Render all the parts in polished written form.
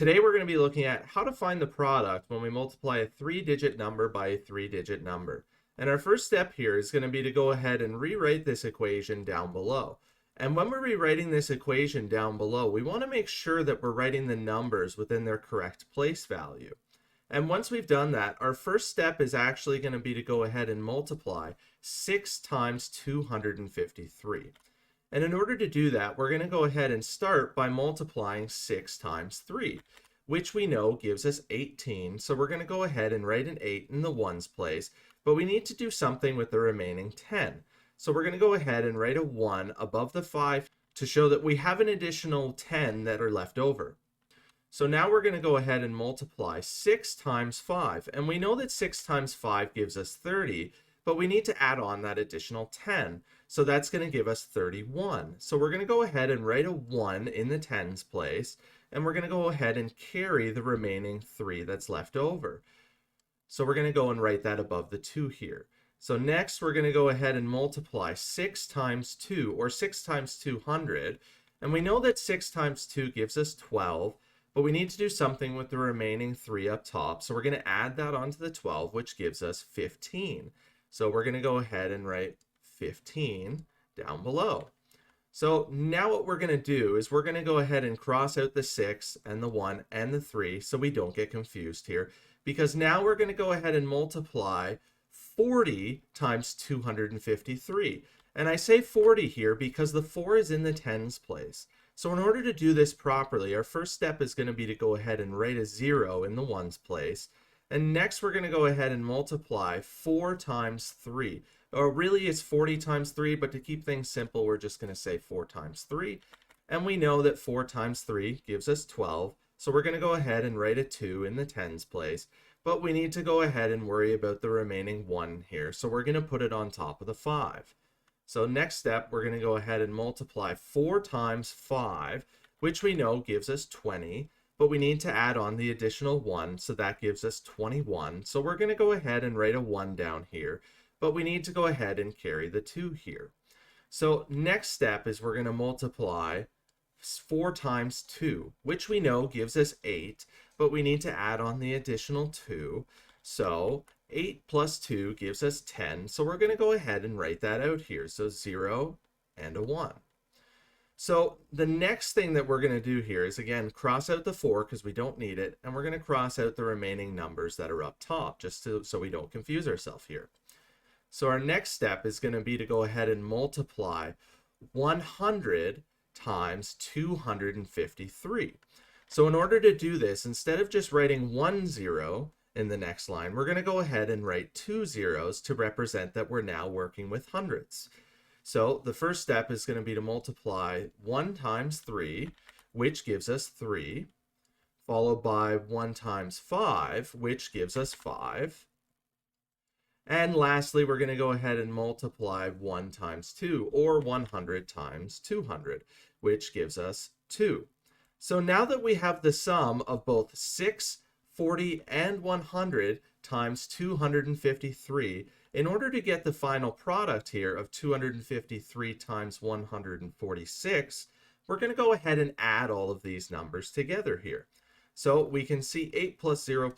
Today we're going to be looking at how to find the product when we multiply a three-digit number by a three-digit number. And our first step here is going to be to go ahead and rewrite this equation down below. And when we're rewriting this equation down below, we want to make sure that we're writing the numbers within their correct place value. And once we've done that, our first step is actually going to be to go ahead and multiply 6 times 253. And in order to do that, we're going to go ahead and start by multiplying 6 times 3, which we know gives us 18. So we're going to go ahead and write an 8 in the ones place, but we need to do something with the remaining 10. So we're going to go ahead and write a 1 above the 5 to show that we have an additional 10 that are left over. So now we're going to go ahead and multiply 6 times 5. And we know that 6 times 5 gives us 30, but we need to add on that additional 10. So that's going to give us 31. So we're going to go ahead and write a 1 in the tens place, and we're going to go ahead and carry the remaining 3 that's left over. So we're going to go and write that above the 2 here. So next we're going to go ahead and multiply 6 times 2, or 6 times 200. And we know that 6 times 2 gives us 12, but we need to do something with the remaining 3 up top. So we're going to add that onto the 12, which gives us 15. So we're going to go ahead and write 15 down below. So now what we're going to do is we're going to go ahead and cross out the 6 and the 1 and the 3 so we don't get confused here, because now we're going to go ahead and multiply 40 times 253. And I say 40 here because the 4 is in the tens place. So in order to do this properly, our first step is going to be to go ahead and write a 0 in the ones place. And next we're going to go ahead and multiply 4 times 3. Or really it's 40 times 3, but to keep things simple, we're just going to say 4 times 3. And we know that 4 times 3 gives us 12. So we're going to go ahead and write a 2 in the tens place. But we need to go ahead and worry about the remaining 1 here. So we're going to put it on top of the 5. So next step, we're going to go ahead and multiply 4 times 5, which we know gives us 20. But we need to add on the additional 1, so that gives us 21. So we're going to go ahead and write a 1 down here. But we need to go ahead and carry the 2 here. So next step is we're going to multiply 4 times 2, which we know gives us 8, but we need to add on the additional 2. So 8 plus 2 gives us 10. So we're going to go ahead and write that out here. So 0 and a 1. So the next thing that we're going to do here is, again, cross out the 4 because we don't need it, and we're going to cross out the remaining numbers that are up top just so we don't confuse ourselves here. So our next step is going to be to go ahead and multiply 100 times 253. So in order to do this, instead of just writing 1 0 in the next line, we're going to go ahead and write 2 zeros to represent that we're now working with hundreds. So the first step is going to be to multiply 1 times 3, which gives us 3, followed by 1 times 5, which gives us 5. And lastly, we're going to go ahead and multiply 1 times 2, or 100 times 200, which gives us 2. So now that we have the sum of both 6, 40, and 100 times 253, in order to get the final product here of 253 times 146, we're going to go ahead and add all of these numbers together here. So we can see 8 plus 0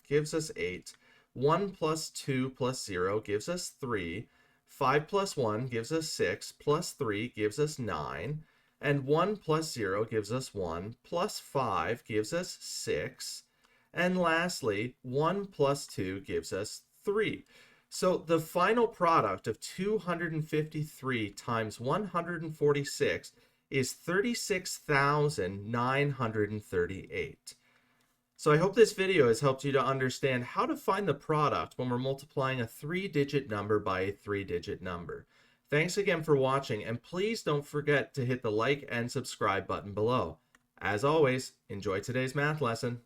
gives us 8. 1 plus 2 plus 0 gives us 3. 5 plus 1 gives us 6, plus 3 gives us 9. And 1 plus 0 gives us 1, plus 5 gives us 6. And lastly, 1 plus 2 gives us 3. So the final product of 253 times 146 is 36,938. So I hope this video has helped you to understand how to find the product when we're multiplying a three-digit number by a three-digit number. Thanks again for watching, and please don't forget to hit the like and subscribe button below. As always, enjoy today's math lesson.